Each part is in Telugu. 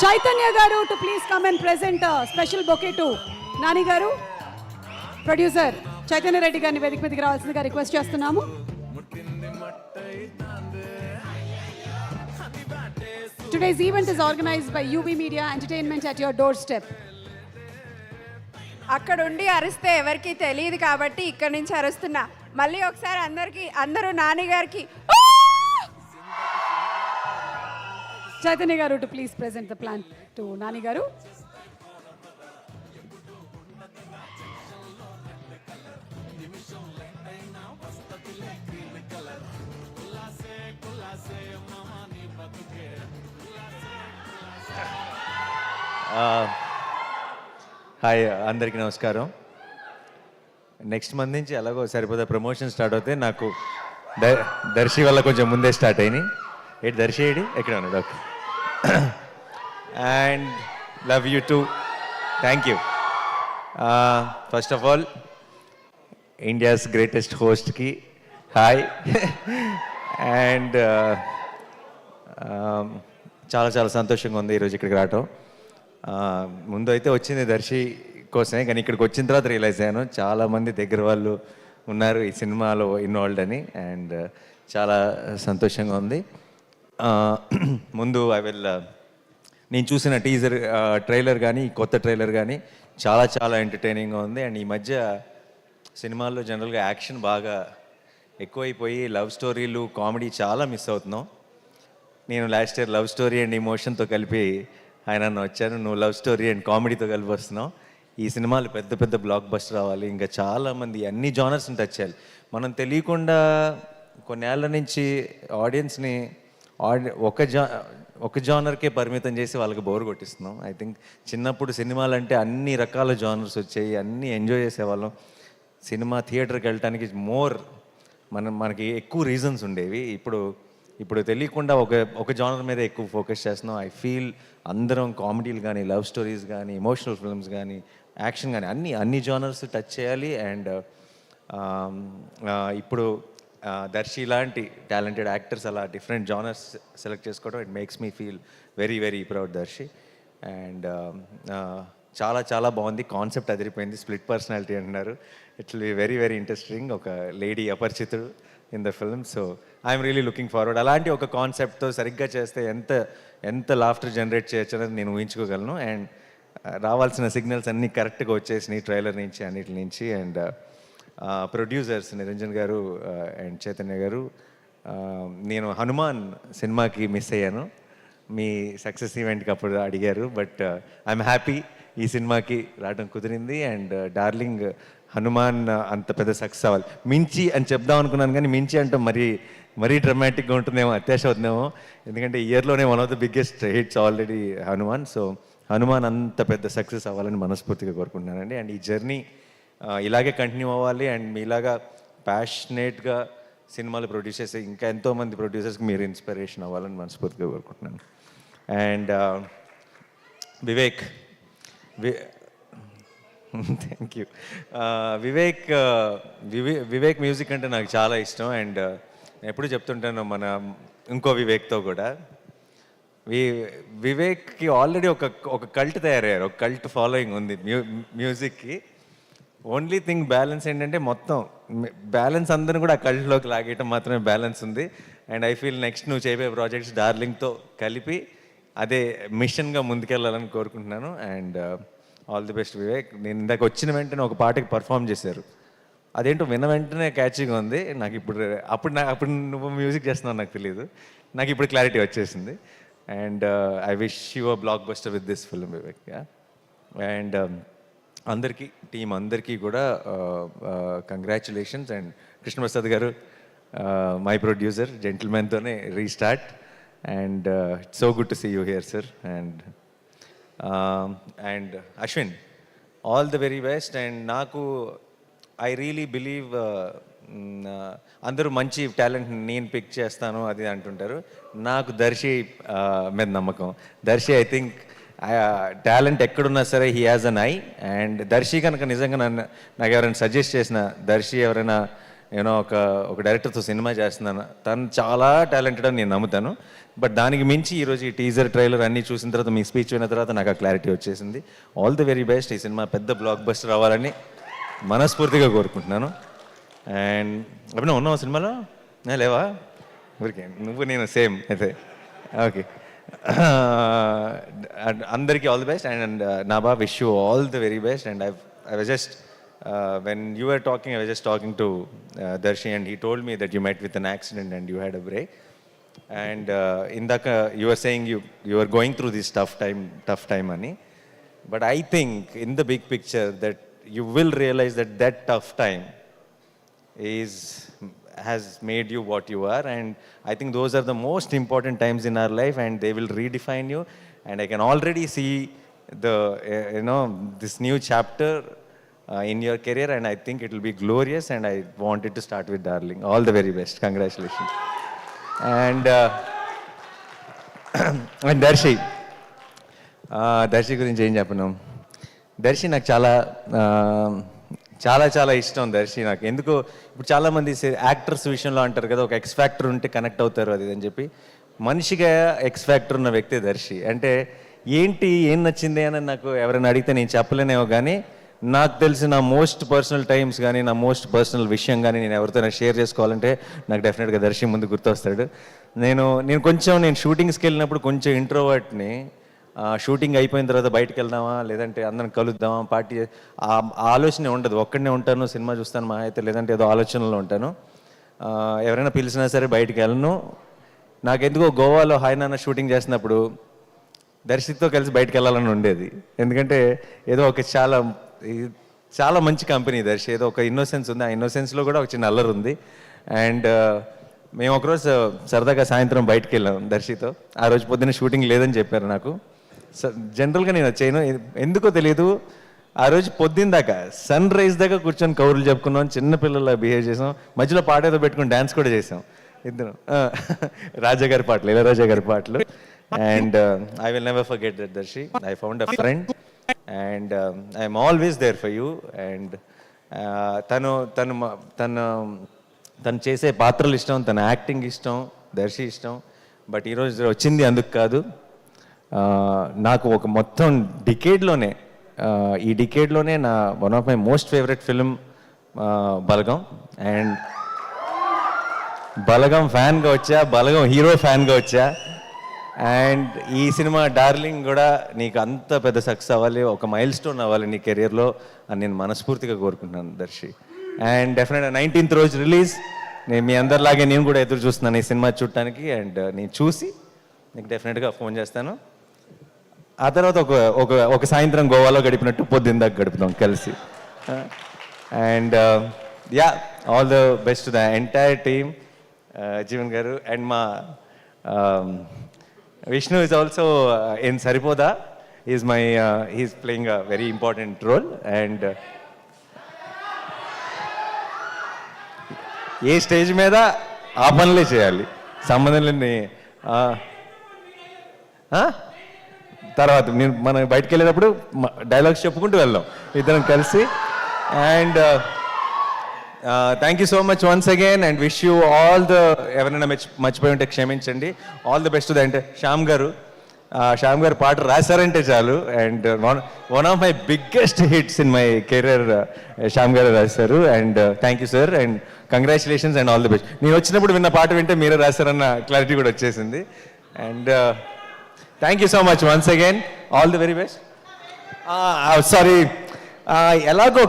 Chaitanya garu to please come and present a special bouquet to Nani garu. Producer Chaitanya Reddy గారిని వేదిక మీదకి రావాల్సిందిగా రిక్వెస్ట్ చేస్తున్నాము. Today's event is organized by UB Media Entertainment at your doorstep. అక్కడ ఉండి అరిస్తే ఎవరికి తెలియదు కాబట్టి ఇక్కడ నుంచి అరుస్తున్నా. మళ్ళీ ఒకసారి అందరూ నాని గారికి Chaitanya garu to please present the plant to Nani garu. Hi అందరికీ నమస్కారం. నెక్స్ట్ మంత్ నుంచి ఎలాగో సరిపోతే ప్రమోషన్ స్టార్ట్ అవుతే నాకు దర్శి వల్ల కొంచెం ముందే స్టార్ట్ అయినాయి. ఏంటి దర్శి ఏడి ఎక్కడ ఉన్నాడు? Okay. And love you too. Thank you. First of all India's greatest హోస్ట్కి హాయ్. అండ్ చాలా చాలా సంతోషంగా ఉంది ఈరోజు ఇక్కడికి రావటం. ముందు అయితే వచ్చింది దర్శి కోసమే, కానీ ఇక్కడికి వచ్చిన తర్వాత రియలైజ్ అయ్యాను చాలామంది దగ్గర వాళ్ళు ఉన్నారు ఈ సినిమాలో ఇన్వాల్వ్డ్ అని. అండ్ చాలా సంతోషంగా ఉంది. ముందు నేను చూసిన ట్రైలర్ కానీ కొత్త ట్రైలర్ కానీ చాలా చాలా ఎంటర్టైనింగ్గా ఉంది. అండ్ ఈ మధ్య సినిమాల్లో జనరల్గా యాక్షన్ బాగా ఎక్కువైపోయి లవ్ స్టోరీలు కామెడీ చాలా మిస్ అవుతున్నాం. నేను last year love story and ఇమోషన్తో కలిపి ఆయన వచ్చాను, నువ్వు లవ్ స్టోరీ అండ్ కామెడీతో కలిపి వస్తున్నావు. ఈ సినిమాలు పెద్ద పెద్ద బ్లాక్ బస్టర్ రావాలి, ఇంకా చాలామంది అన్ని జానర్స్ని టచ్ చేయాలి. మనం తెలియకుండా కొన్నేళ్ల నుంచి ఆడియన్స్ని ఒక జానర్కే పరిమితం చేసి వాళ్ళకి బోర్ కొట్టిస్తున్నాం. ఐ థింక్ చిన్నప్పుడు సినిమాలు అంటే అన్ని రకాల జానర్స్ వచ్చాయి, అన్నీ ఎంజాయ్ చేసేవాళ్ళం. సినిమా థియేటర్కి వెళ్ళటానికి మనకి ఎక్కువ రీజన్స్ ఉండేవి. ఇప్పుడు తెలియకుండా ఒక జానర్ మీద ఎక్కువ ఫోకస్ చేస్తున్నాం. ఐ ఫీల్ అందరం కామెడీలు కానీ లవ్ స్టోరీస్ కానీ ఎమోషనల్ ఫిల్మ్స్ కానీ యాక్షన్ కానీ అన్ని జానర్స్ టచ్ చేయాలి. అండ్ ఇప్పుడు దర్శి లాంటి టాలెంటెడ్ యాక్టర్స్ అలా డిఫరెంట్ జానర్స్ సెలెక్ట్ చేసుకోవడం it makes me feel very very proud Darshi. And చాలా చాలా బాగుంది. కాన్సెప్ట్ అదిరిపోయింది. స్ప్లిట్ పర్సనాలిటీ అంటున్నారు. It will be very very interesting. ఒక లేడీ అపరిచితుడు in the film. So I'm really looking forward. అలాంటి ఒక కాన్సెప్ట్తో సరిగ్గా చేస్తే ఎంత లాఫ్టర్ జనరేట్ చేయొచ్చు అనేది నేను ఊహించుకోగలను. అండ్ రావాల్సిన సిగ్నల్స్ అన్నీ కరెక్ట్గా వచ్చేసినాయి ట్రైలర్ నుంచి అన్నిటి నుంచి. అండ్ ప్రొడ్యూసర్స్ నిరంజన్ గారు అండ్ చైతన్య గారు, నేను హనుమాన్ సినిమాకి మిస్ అయ్యాను. మీ సక్సెస్ ఈవెంట్కి అప్పుడు అడిగారు, బట్ ఐఎమ్ హ్యాపీ ఈ సినిమాకి రావడం కుదిరింది. అండ్ డార్లింగ్ హనుమాన్ అంత పెద్ద సక్సెస్ అవ్వాలి. మించి అని చెప్దాం అనుకున్నాను, కానీ మించి అంటే మరీ డ్రమాటిక్గా ఉంటుందేమో, అత్యాశ అవుతుందేమో. ఎందుకంటే ఇయర్లోనే one of the biggest hits already Hanuman. So Hanuman అంత పెద్ద సక్సెస్ అవ్వాలని మనస్ఫూర్తిగా కోరుకుంటున్నానండి. అండ్ ఈ జర్నీ ఇలాగే కంటిన్యూ అవ్వాలి. అండ్ మీలాగా ప్యాషనేట్గా సినిమాలు ప్రొడ్యూస్ చేసే ఇంకా ఎంతోమంది ప్రొడ్యూసర్స్కి మీరు ఇన్స్పిరేషన్ అవ్వాలని మనస్ఫూర్తిగా కోరుకుంటున్నాను. And Vivek thank you. Vivek music అంటే నాకు చాలా ఇష్టం. అండ్ ఎప్పుడు చెప్తుంటాను మన ఇంకో వివేక్తో కూడా, వివేక్కి ఆల్రెడీ ఒక కల్ట్ తయారయ్యారు, ఒక కల్ట్ ఫాలోయింగ్ ఉంది మ్యూజిక్కి. ఓన్లీ థింగ్ బ్యాలెన్స్ ఏంటంటే మొత్తం బ్యాలెన్స్ అందరూ కూడా ఆ కల్ట్లోకి లాగేయటం మాత్రమే బ్యాలెన్స్ ఉంది. అండ్ ఐ ఫీల్ నెక్స్ట్ నువ్వు చేయబోయే ప్రాజెక్ట్స్ డార్లింగ్తో కలిపి అదే మిషన్గా ముందుకెళ్ళాలని కోరుకుంటున్నాను. And all the best Vivek. నేను ఇందాక వచ్చిన వెంటనే ఒక పాటకి పర్ఫామ్ చేశారు, అదేంటో విన్న వెంటనే క్యాచీగా ఉంది నాకు. అప్పుడు నువ్వు మ్యూజిక్ చేస్తున్నావు నాకు తెలియదు, నాకు ఇప్పుడు క్లారిటీ వచ్చేసింది. And I wish you a blockbuster with this film Vivek. And team అందరికీ కూడా congratulations. And Krishna Prasad garu my producer, జెంటిల్మెన్తోనే restart. And it's so good to see you here sir. And Ashwin, all the very best. And నాకు ఐ రియలీ బిలీవ్ అందరూ మంచి టాలెంట్ నేను పిక్ చేస్తాను అది అంటుంటారు. నాకు దర్శి మీద నమ్మకం. దర్శి ఐ థింక్ టాలెంట్ ఎక్కడున్నా సరే he has an eye. And Darshi కనుక నిజంగా నాకు ఎవరైనా సజెస్ట్ చేసిన, దర్శి ఎవరైనా నేను ఒక డైరెక్టర్తో సినిమా చేస్తున్నాను, తను చాలా టాలెంటెడ్ అని నేను నమ్ముతాను. బట్ దానికి మించి ఈరోజు ఈ టీజర్ ట్రైలర్ అన్నీ చూసిన తర్వాత, మీ స్పీచ్ విన్న తర్వాత నాకు ఆ క్లారిటీ వచ్చేసింది. All the very best. ఈ సినిమా పెద్ద బ్లాక్ బస్టర్ అవ్వాలని మనస్ఫూర్తిగా కోరుకుంటున్నాను. అండ్ అప్పుడు ఉన్నావు సినిమాలో లేవా? ఊరికే నువ్వు నేను సేమ్ అయితే. ఓకే, అందరికీ all the best. And Naba, wish you all the very best. And I was just when you were talking, I was just talking to Darshi, and he told me that you met with an accident and you had a break. And indaka you were saying you were going through this tough time ani. But I think in the big picture that you will realize that tough time has made you what you are, and I think those are the most important times in our life, and they will redefine you. And I can already see the this new chapter in your career, and I think it will be glorious, and I want it to start with Darling. All the very best. Congratulations. And and Darshi గురించి ఏం చెప్పను. దర్శి నాకు చాలా ఇష్టం. దర్శి నాకు ఎందుకో, ఇప్పుడు చాలామంది యాక్టర్స్ విషయంలో అంటారు కదా, ఒక ఎక్స్ ఫ్యాక్టర్ ఉంటే కనెక్ట్ అవుతారు అది అని చెప్పి. మనిషిగా ఎక్స్ ఫ్యాక్టర్ ఉన్న వ్యక్తి దర్శి. అంటే ఏం నచ్చింది అని నాకు ఎవరైనా అడిగితే నేను చెప్పలేనేమో, కానీ నాకు తెలిసిన మోస్ట్ పర్సనల్ టైమ్స్ కానీ, నా మోస్ట్ పర్సనల్ విషయం కానీ నేను ఎవరితోనే షేర్ చేసుకోవాలంటే నాకు డెఫినెట్గా దర్శి ముందు గుర్తొస్తాడు. నేను షూటింగ్స్కి వెళ్ళినప్పుడు కొంచెం ఇంట్రోవర్ట్ని. షూటింగ్ అయిపోయిన తర్వాత బయటకు వెళ్దామా, లేదంటే అందరం కలుద్దామా, పార్టీ, ఆ ఆలోచన ఉండదు. ఒక్కడనే ఉంటాను, సినిమా చూస్తాను మా అయితే, లేదంటే ఏదో ఆలోచనలో ఉంటాను. ఎవరైనా పిలిచినా సరే బయటికి వెళ్ళను. నాకెందుకో గోవాలో హాయ్ నాన్న షూటింగ్ చేసినప్పుడు దర్శితో కలిసి బయటకు వెళ్ళాలని ఉండేది. ఎందుకంటే ఏదో ఒక చాలా మంచి కంపెనీ దర్శి, ఏదో ఒక ఇన్నోసెన్స్ ఉంది. ఆ ఇన్నోసెన్స్లో కూడా ఒక చిన్న అల్లరి ఉంది. అండ్ మేము ఒకరోజు సరదాగా సాయంత్రం బయటకు వెళ్ళాం దర్శితో. ఆ రోజు పొద్దున్న షూటింగ్ లేదని చెప్పారు నాకు. జనరల్గా నేను చేయను, ఎందుకో తెలియదు. ఆ రోజు పొద్దున్న దాకా సన్ రైజ్ దాకా కూర్చొని కౌరులు చెప్పుకున్నాం, చిన్నపిల్లల బిహేవ్ చేసాం, మధ్యలో పాట ఏదో పెట్టుకుని డ్యాన్స్ కూడా చేసాం ఇద్దరు. రాజా గారి పాటలు, ఇళయరాజా గారి పాటలు. And I will never forget that, Darshi. I found a friend, and I am always there for you. And తను చేసే పాత్రలు ఇష్టం, తన యాక్టింగ్ ఇష్టం, దర్శి ఇష్టం. బట్ ఈరోజు వచ్చింది అందుకు కాదు. నాకు ఒక మొత్తం డికేడ్లోనే, ఈ డికేడ్లోనే నా one of my most favourite film Balagam. And Balagam ఫ్యాన్గా వచ్చా, బలగం హీరో ఫ్యాన్గా వచ్చా. అండ్ ఈ సినిమా డార్లింగ్ కూడా నీకు అంత పెద్ద సక్సెస్ అవ్వాలి, ఒక మైల్ స్టోన్ అవ్వాలి నీ కెరియర్లో అని నేను మనస్ఫూర్తిగా కోరుకుంటున్నాను దర్శి. అండ్ డెఫినెట్గా 19th రోజు రిలీజ్. నేను మీ అందరిలాగే నేను కూడా ఎదురు చూస్తున్నాను ఈ సినిమా చూడటానికి. అండ్ నేను చూసి నీకు డెఫినెట్గా ఫోన్ చేస్తాను. ఆ తర్వాత ఒక సాయంత్రం గోవాలో గడిపినట్టు పొద్దున్న గడుపుతాం కలిసి. And yeah, all the best to the entire team. Jeevan గారు అండ్ మా Vishnu is also in Saripoda. He's playing a very important role. And A stage మీద ఆ పనులే చేయాలి, సంబంధం లేని. తర్వాత మనం బయటకు వెళ్ళేటప్పుడు డైలాగ్స్ చెప్పుకుంటూ వెళ్దాం ఇద్దరం కలిసి. And thank you so much once again, and wish you all the, ఎవరైనా మర్చిపోయి ఉంటే క్షమించండి. All the best to the అంటే శ్యామ్ గారు పాట రాశారంటే చాలు. And one of my biggest hits in my career Shyam గారు రాశారు. And thank you sir, and congratulations and all the best. నేను వచ్చినప్పుడు విన్న పాట వింటే మీరే రాశారన్న క్లారిటీ కూడా వచ్చేసింది. And thank you so much once again, all the very best. Sorry, ఎలాగో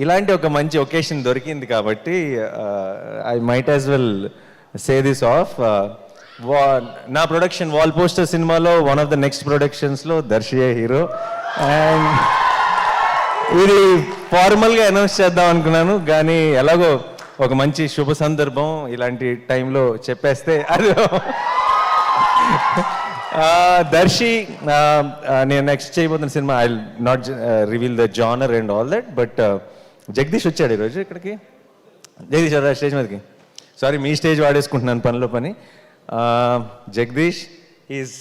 ఇలాంటి ఒక మంచి ఒకేషన్ దొరికింది కాబట్టి I might as well say this off. నా ప్రొడక్షన్ వాల్ పోస్టర్ సినిమాలో వన్ ఆఫ్ ద నెక్స్ట్ ప్రొడక్షన్స్లో దర్శియే హీరో. అండ్ ఇది ఫార్మల్గా అనౌన్స్ చేద్దాం అనుకున్నాను, కానీ ఎలాగో ఒక మంచి శుభ సందర్భం ఇలాంటి టైంలో చెప్పేస్తే అది. దర్శి నేను నెక్స్ట్ చేయబోతున్న cinema, I not reveal the genre and all that, but Jagadish వచ్చాడు ఈరోజు ఇక్కడికి. జగదీష్ రా స్టేజ్ మీదకి. సారీ, మీ స్టేజ్ వాడేసుకుంటున్నాను పనిలో పని. Jagadeesh is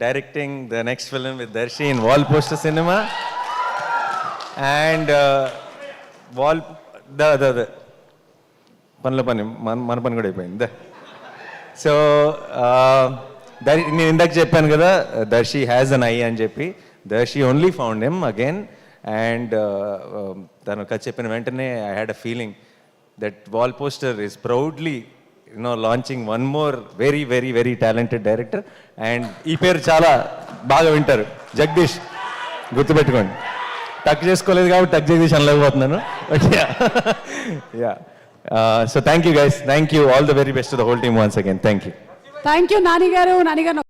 directing the next film with Darshi in wall poster cinema. And పనిలో పని మన పని కూడా అయిపోయింది. సో నేను ఇందాక చెప్పాను కదా, దర్శి హ్యాజ్ అన్ ఐ అని చెప్పి. Darshi only found him again. And తను కథ చెప్పిన వెంటనే I had a feeling that wall poster is proudly launching one more very very very talented director. And ఈ పేరు చాలా బాగా వింటారు, జగదీష్, గుర్తుపెట్టుకోండి. టక్ చేసుకోలేదు కాబట్టి టక్ జగదీష్ అనలేకపోతున్నాను. Yeah. So thank you guys, thank you, all the very best to the whole team once again. Thank you. Thank you Nani గారు.